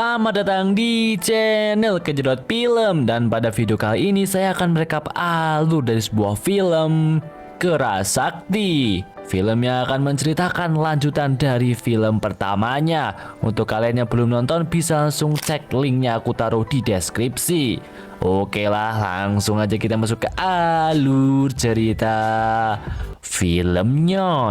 Selamat datang di channel Kejedot Film, dan pada video kali ini saya akan merekap alur dari sebuah film Kerasakti. Film yang akan menceritakan lanjutan dari film pertamanya. Untuk kalian yang belum nonton bisa langsung cek linknya, aku taruh di deskripsi. Oke lah, langsung aja kita masuk ke alur cerita filmnya.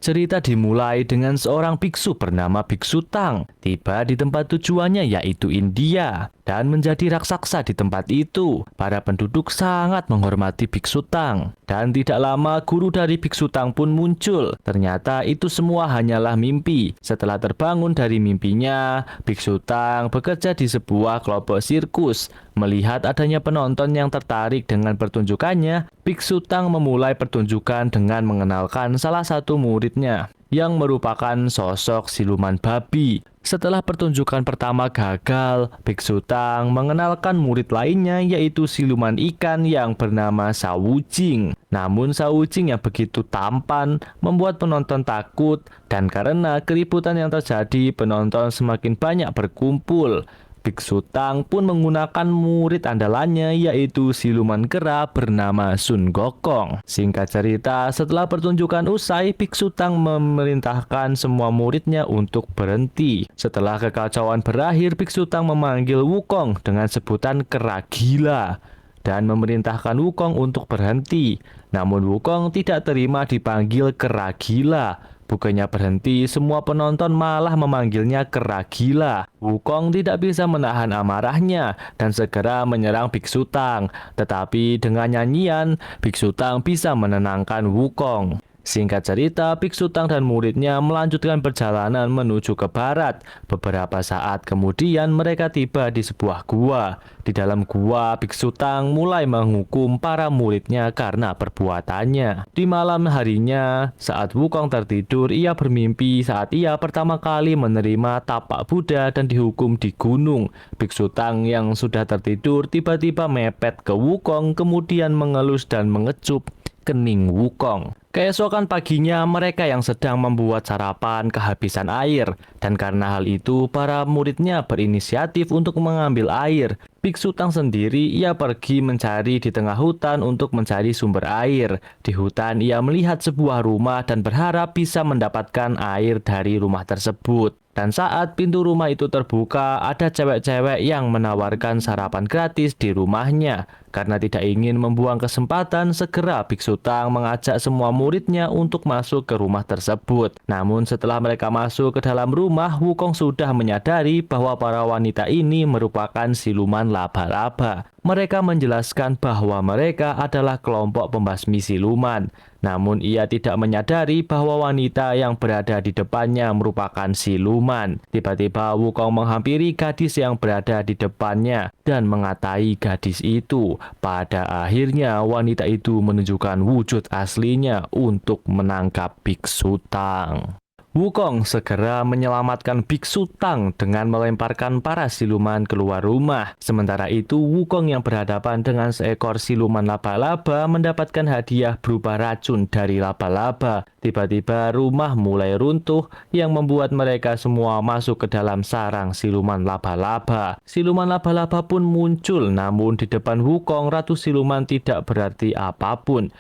Cerita dimulai dengan seorang biksu bernama Biksu Tang tiba di tempat tujuannya yaitu India dan menjadi raksasa di tempat itu. Para penduduk sangat menghormati Biksu Tang dan tidak lama guru dari Biksu Tang pun muncul. Ternyata itu semua hanyalah mimpi. Setelah terbangun dari mimpinya, Biksu Tang bekerja di sebuah kelompok sirkus. Melihat adanya penonton yang tertarik dengan pertunjukannya, Biksu Tang memulai pertunjukan dengan mengenalkan salah satu muridnya yang merupakan sosok siluman babi. Setelah pertunjukan pertama gagal, Biksu Tang mengenalkan murid lainnya yaitu siluman ikan yang bernama Sawujing. Namun Sawujing yang begitu tampan membuat penonton takut, dan karena keributan yang terjadi, penonton semakin banyak berkumpul. Biksu Tang pun menggunakan murid andalannya yaitu siluman kera bernama Sun Gokong. Singkat cerita, setelah pertunjukan usai, Biksu Tang memerintahkan semua muridnya untuk berhenti. Setelah kekacauan berakhir, Biksu Tang memanggil Wukong dengan sebutan kera gila dan memerintahkan Wukong untuk berhenti. Namun Wukong tidak terima dipanggil kera gila. Bukannya berhenti, semua penonton malah memanggilnya kera gila. Wukong tidak bisa menahan amarahnya dan segera menyerang Biksu Tang. Tetapi dengan nyanyian, Biksu Tang bisa menenangkan Wukong. Singkat cerita, Biksu Tang dan muridnya melanjutkan perjalanan menuju ke barat. Beberapa saat kemudian mereka tiba di sebuah gua. Di dalam gua, Biksu Tang mulai menghukum para muridnya karena perbuatannya. Di malam harinya, saat Wukong tertidur, ia bermimpi saat ia pertama kali menerima tapak Buddha dan dihukum di gunung. Biksu Tang yang sudah tertidur tiba-tiba mepet ke Wukong, kemudian mengelus dan mengecup kening Wukong. Keesokan paginya, mereka yang sedang membuat sarapan kehabisan air, dan karena hal itu, para muridnya berinisiatif untuk mengambil air. Biksu Tang sendiri, ia pergi mencari di tengah hutan untuk mencari sumber air. Di hutan, ia melihat sebuah rumah dan berharap bisa mendapatkan air dari rumah tersebut. Dan saat pintu rumah itu terbuka, ada cewek-cewek yang menawarkan sarapan gratis di rumahnya. Karena tidak ingin membuang kesempatan, segera Biksu Tang mengajak semua muridnya untuk masuk ke rumah tersebut. Namun setelah mereka masuk ke dalam rumah, Wukong sudah menyadari bahwa para wanita ini merupakan siluman laba-laba. Mereka menjelaskan bahwa mereka adalah kelompok pembasmi siluman. Namun ia tidak menyadari bahwa wanita yang berada di depannya merupakan siluman. Tiba-tiba Wukong menghampiri gadis yang berada di depannya dan mengatai gadis itu. Pada akhirnya wanita itu menunjukkan wujud aslinya untuk menangkap Biksu Tang. Wukong segera menyelamatkan Biksu Tang dengan melemparkan para siluman keluar rumah. Sementara itu, Wukong yang berhadapan dengan seekor siluman laba-laba mendapatkan hadiah berupa racun dari laba-laba. Tiba-tiba rumah mulai runtuh yang membuat mereka semua masuk ke dalam sarang siluman laba-laba. Siluman laba-laba pun muncul, namun di depan Wukong, Ratu Siluman tidak berarti apapun.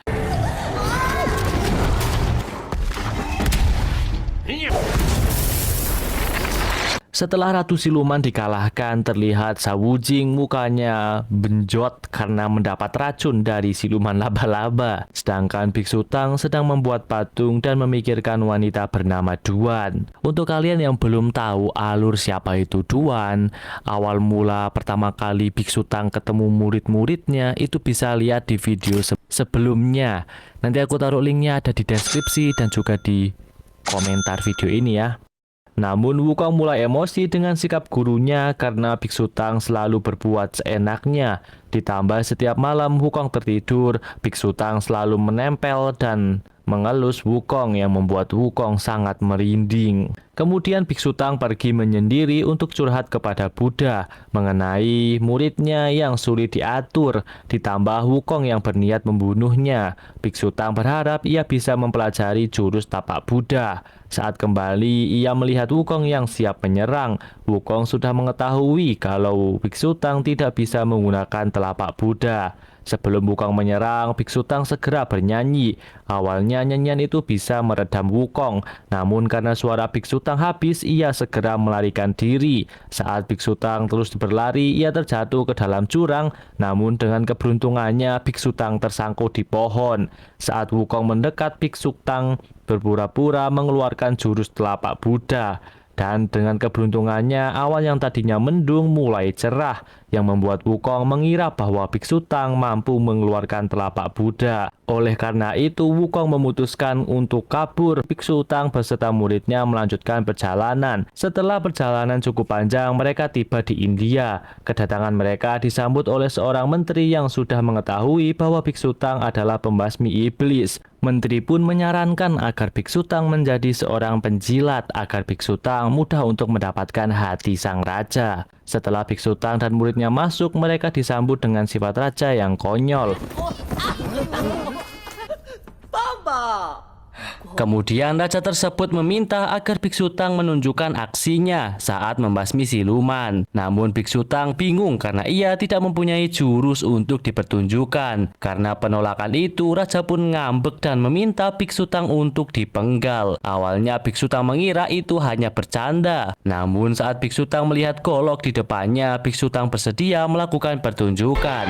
Setelah Ratu Siluman dikalahkan, terlihat Sawujing mukanya benjot karena mendapat racun dari siluman laba-laba. Sedangkan Biksu Tang sedang membuat patung dan memikirkan wanita bernama Duan. Untuk kalian yang belum tahu alur siapa itu Duan, awal mula pertama kali Biksu Tang ketemu murid-muridnya itu bisa lihat di video sebelumnya. Nanti aku taruh linknya ada di deskripsi dan juga di komentar video ini ya. Namun Wukong mulai emosi dengan sikap gurunya karena Biksu Tang selalu berbuat seenaknya. Ditambah setiap malam Wukong tertidur, Biksu Tang selalu menempel dan mengelus Wukong yang membuat Wukong sangat merinding. Kemudian Biksu Tang pergi menyendiri untuk curhat kepada Buddha mengenai muridnya yang sulit diatur, ditambah Wukong yang berniat membunuhnya. Biksu Tang berharap ia bisa mempelajari jurus tapak Buddha. Saat kembali, ia melihat Wukong yang siap menyerang. Wukong sudah mengetahui kalau Biksu Tang tidak bisa menggunakan telapak Buddha. Sebelum Wukong menyerang, Biksu Tang segera bernyanyi. Awalnya nyanyian itu bisa meredam Wukong, namun karena suara Biksu Tang habis, ia segera melarikan diri. Saat Biksu Tang terus berlari, ia terjatuh ke dalam jurang, namun dengan keberuntungannya Biksu Tang tersangkut di pohon. Saat Wukong mendekat, Biksu Tang berpura-pura mengeluarkan jurus telapak Buddha. Dan dengan keberuntungannya, awan yang tadinya mendung mulai cerah, yang membuat Wukong mengira bahwa Biksu Tang mampu mengeluarkan telapak Buddha. Oleh karena itu, Wukong memutuskan untuk kabur. Biksu Tang beserta muridnya melanjutkan perjalanan. Setelah perjalanan cukup panjang, mereka tiba di India. Kedatangan mereka disambut oleh seorang menteri yang sudah mengetahui bahwa Biksu Tang adalah pembasmi iblis. Menteri pun menyarankan agar Biksu Tang menjadi seorang penjilat agar Biksu Tang mudah untuk mendapatkan hati sang raja. Setelah Biksu Tang dan muridnya masuk, mereka disambut dengan sifat raja yang konyol. Kemudian raja tersebut meminta agar Biksu Tang menunjukkan aksinya saat membasmi siluman. Namun Biksu Tang bingung karena ia tidak mempunyai jurus untuk dipertunjukkan. Karena penolakan itu, raja pun ngambek dan meminta Biksu Tang untuk dipenggal. Awalnya Biksu Tang mengira itu hanya bercanda. Namun saat Biksu Tang melihat golok di depannya, Biksu Tang bersedia melakukan pertunjukan.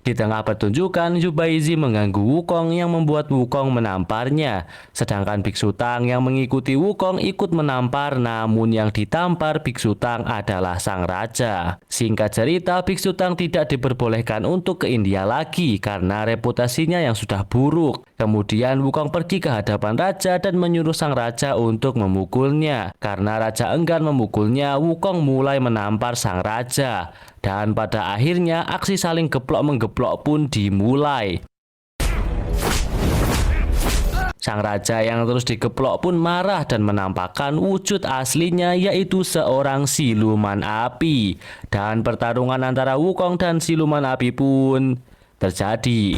Di tengah pertunjukan, Zubeizi mengganggu Wukong yang membuat Wukong menamparnya. Sedangkan Biksu Tang yang mengikuti Wukong ikut menampar, namun yang ditampar Biksu Tang adalah sang raja. Singkat cerita, Biksu Tang tidak diperbolehkan untuk ke India lagi karena reputasinya yang sudah buruk. Kemudian Wukong pergi ke hadapan raja dan menyuruh sang raja untuk memukulnya. Karena raja enggan memukulnya, Wukong mulai menampar sang raja. Dan pada akhirnya aksi saling geplok-menggeplok pun dimulai. Sang raja yang terus digeplok pun marah dan menampakkan wujud aslinya, yaitu seorang siluman api. Dan pertarungan antara Wukong dan siluman api pun terjadi.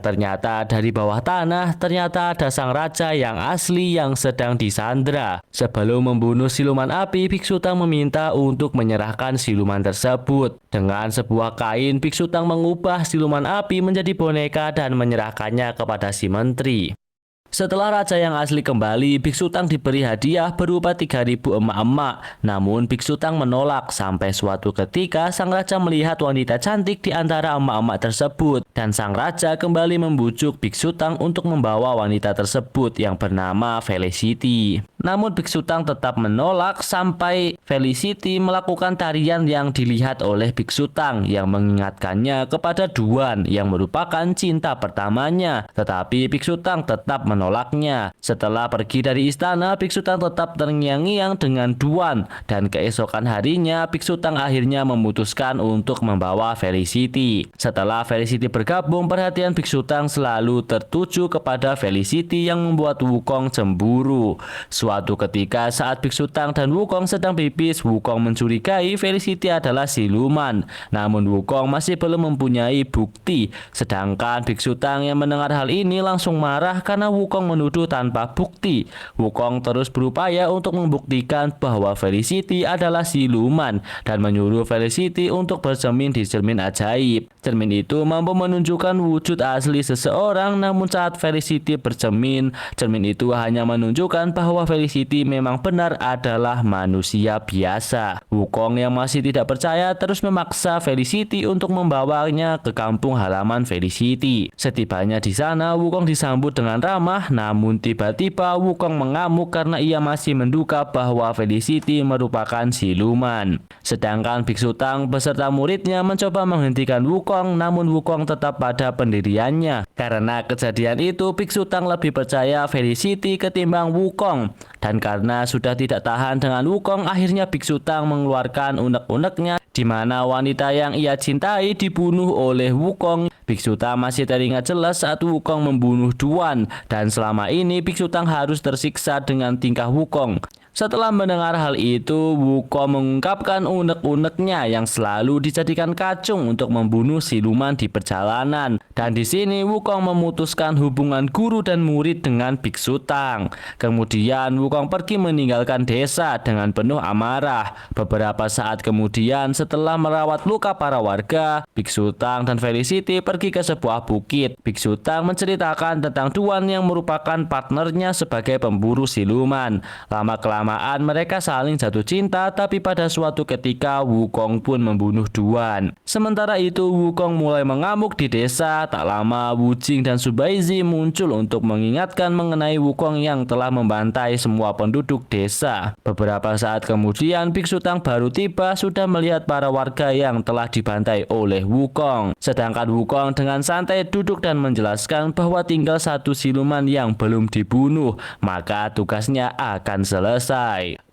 Ternyata dari bawah tanah, ternyata ada sang raja yang asli yang sedang disandra. Sebelum membunuh siluman api, Biksu Tang meminta untuk menyerahkan siluman tersebut. Dengan sebuah kain, Biksu Tang mengubah siluman api menjadi boneka dan menyerahkannya kepada si menteri. Setelah raja yang asli kembali, Biksu Tang diberi hadiah berupa 3.000 emak-emak. Namun Biksu Tang menolak sampai suatu ketika sang raja melihat wanita cantik di antara emak-emak tersebut. Dan sang raja kembali membujuk Biksu Tang untuk membawa wanita tersebut yang bernama Felicity. Namun Biksu Tang tetap menolak sampai Felicity melakukan tarian yang dilihat oleh Biksu Tang yang mengingatkannya kepada Duan yang merupakan cinta pertamanya. Tetapi Biksu Tang tetap menolaknya. Setelah pergi dari istana, Biksu Tang tetap terngiang-ngiang dengan Duan, dan keesokan harinya Biksu Tang akhirnya memutuskan untuk membawa Felicity. Setelah Felicity bergabung, perhatian Biksu Tang selalu tertuju kepada Felicity yang membuat Wukong cemburu. Suatu ketika saat Biksu Tang dan Wukong sedang pipis, Wukong mencurigai Felicity adalah siluman. Namun Wukong masih belum mempunyai bukti. Sedangkan Biksu Tang yang mendengar hal ini langsung marah karena Wukong Wukong menuduh tanpa bukti. Wukong terus berupaya untuk membuktikan bahwa Felicity adalah siluman dan menyuruh Felicity untuk bercermin di cermin ajaib. Cermin itu mampu menunjukkan wujud asli seseorang, namun saat Felicity bercermin, cermin itu hanya menunjukkan bahwa Felicity memang benar adalah manusia biasa. Wukong yang masih tidak percaya terus memaksa Felicity untuk membawanya ke kampung halaman Felicity. Setibanya di sana, Wukong disambut dengan ramah, namun tiba-tiba Wukong mengamuk karena ia masih menduga bahwa Felicity merupakan siluman. Sedangkan Biksu Tang beserta muridnya mencoba menghentikan Wukong, namun Wukong tetap pada pendiriannya. Karena kejadian itu, Biksu Tang lebih percaya Felicity ketimbang Wukong. Dan karena sudah tidak tahan dengan Wukong, akhirnya Biksu Tang mengeluarkan unek-uneknya di mana wanita yang ia cintai dibunuh oleh Wukong. Biksu Tang masih teringat jelas saat Wukong membunuh Duan, dan selama ini Biksu Tang harus tersiksa dengan tingkah Wukong. Setelah mendengar hal itu, Wukong mengungkapkan unek-uneknya yang selalu dijadikan kacung untuk membunuh siluman di perjalanan. Dan di sini Wukong memutuskan hubungan guru dan murid dengan Biksu Tang. Kemudian Wukong pergi meninggalkan desa dengan penuh amarah. Beberapa saat kemudian, setelah merawat luka para warga, Biksu Tang dan Felicity pergi ke sebuah bukit. Biksu Tang menceritakan tentang Duan yang merupakan partnernya sebagai pemburu siluman. Lama-kelamaan mereka saling jatuh cinta, tapi pada suatu ketika Wukong pun membunuh Duan. Sementara itu Wukong mulai mengamuk di desa. Tak lama Wu Jing dan Subaizi muncul untuk mengingatkan mengenai Wukong yang telah membantai semua penduduk desa. Beberapa saat kemudian Biksu Tang baru tiba, sudah melihat para warga yang telah dibantai oleh Wukong. Sedangkan Wukong dengan santai duduk dan menjelaskan bahwa tinggal satu siluman yang belum dibunuh, maka tugasnya akan selesai.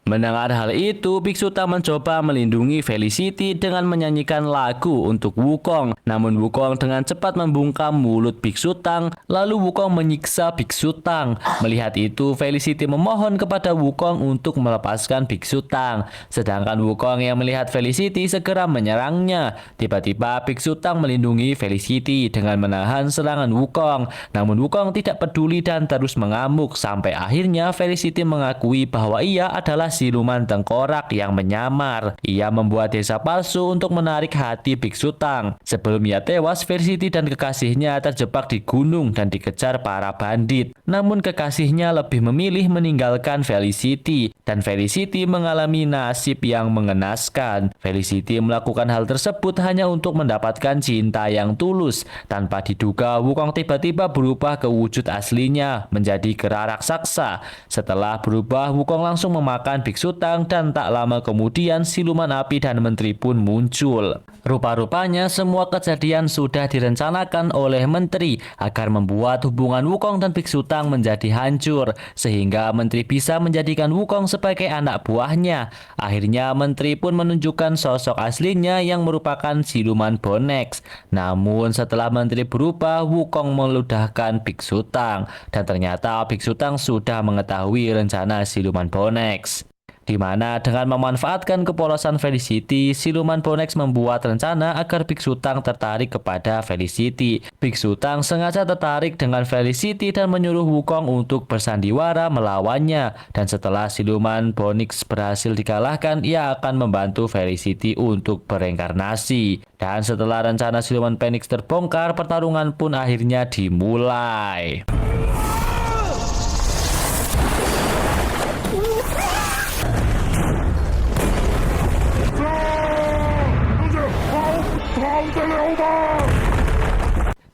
Mendengar hal itu, Biksu Tang mencoba melindungi Felicity dengan menyanyikan lagu untuk Wukong. Namun Wukong dengan cepat membungkam mulut Biksu Tang, lalu Wukong menyiksa Biksu Tang. Melihat itu, Felicity memohon kepada Wukong untuk melepaskan Biksu Tang. Sedangkan Wukong yang melihat Felicity segera menyerangnya. Tiba-tiba Biksu Tang melindungi Felicity dengan menahan serangan Wukong. Namun Wukong tidak peduli dan terus mengamuk sampai akhirnya Felicity mengakui bahwa ia adalah siluman tengkorak yang menyamar. Ia membuat desa palsu untuk menarik hati Biksu Tang. Sebelum ia tewas, Felicity dan kekasihnya terjebak di gunung dan dikejar para bandit. Namun kekasihnya lebih memilih meninggalkan Felicity, dan Felicity mengalami nasib yang mengenaskan. Felicity melakukan hal tersebut hanya untuk mendapatkan cinta yang tulus. Tanpa diduga, Wukong tiba-tiba berubah ke wujud aslinya menjadi kera raksasa. Setelah berubah, Wukong langsung memakan Biksu Tang, dan tak lama kemudian siluman api dan menteri pun muncul. Rupa-rupanya semua kejadian sudah direncanakan oleh menteri agar membuat hubungan Wukong dan Biksu Tang menjadi hancur, sehingga menteri bisa menjadikan Wukong sebagai anak buahnya. Akhirnya menteri pun menunjukkan sosok aslinya yang merupakan siluman Bonex. Namun setelah menteri berubah, Wukong meludahkan Biksu Tang, dan ternyata Biksu Tang sudah mengetahui rencana siluman Bonex. Di mana dengan memanfaatkan kepolosan Felicity, siluman Bonex membuat rencana agar Biksu Tang tertarik kepada Felicity. Biksu Tang sengaja tertarik dengan Felicity dan menyuruh Wukong untuk bersandiwara melawannya. Dan setelah siluman Bonex berhasil dikalahkan, ia akan membantu Felicity untuk bereinkarnasi. Dan setelah rencana siluman Phoenix terbongkar, pertarungan pun akhirnya dimulai.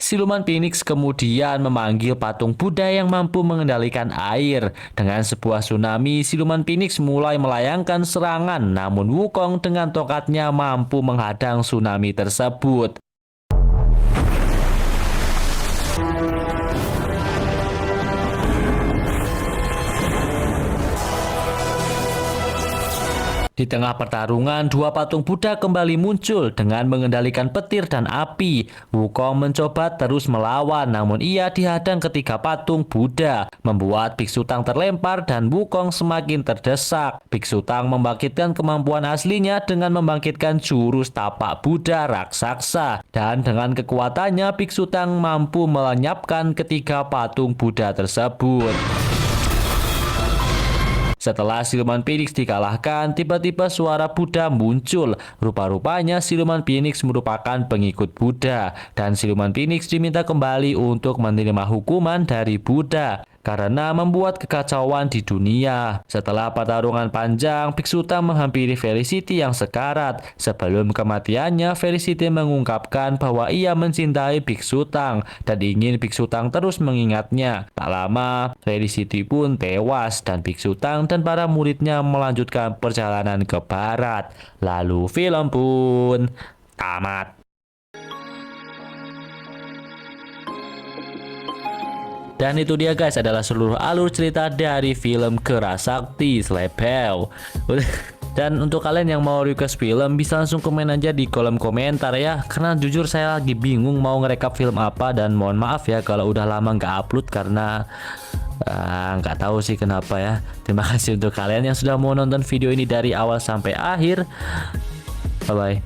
Siluman Phoenix kemudian memanggil patung Buddha yang mampu mengendalikan air. Dengan sebuah tsunami, siluman Phoenix mulai melayangkan serangan, namun Wukong dengan tongkatnya mampu menghadang tsunami tersebut. Di tengah pertarungan, dua patung Buddha kembali muncul dengan mengendalikan petir dan api. Wukong mencoba terus melawan, namun ia dihadang ketiga patung Buddha, membuat Biksu Tang terlempar dan Wukong semakin terdesak. Biksu Tang membangkitkan kemampuan aslinya dengan membangkitkan jurus tapak Buddha raksasa. Dan dengan kekuatannya, Biksu Tang mampu melenyapkan ketiga patung Buddha tersebut. Setelah siluman Phoenix dikalahkan, tiba-tiba suara Buddha muncul. Rupa-rupanya siluman Phoenix merupakan pengikut Buddha, dan siluman Phoenix diminta kembali untuk menerima hukuman dari Buddha karena membuat kekacauan di dunia. Setelah pertarungan panjang, Biksu Tang menghampiri Felicity yang sekarat. Sebelum kematiannya, Felicity mengungkapkan bahwa ia mencintai Biksu Tang dan ingin Biksu Tang terus mengingatnya. Tak lama, Felicity pun tewas dan Biksu Tang dan para muridnya melanjutkan perjalanan ke barat. Lalu film pun tamat. Dan itu dia guys, adalah seluruh alur cerita dari film Kerasakti Slap Hell. Dan untuk kalian yang mau request film, bisa langsung komen aja di kolom komentar ya. Karena jujur saya lagi bingung mau ngerekap film apa, dan mohon maaf ya kalau udah lama nggak upload karena nggak tahu sih kenapa ya. Terima kasih untuk kalian yang sudah mau nonton video ini dari awal sampai akhir. Bye bye.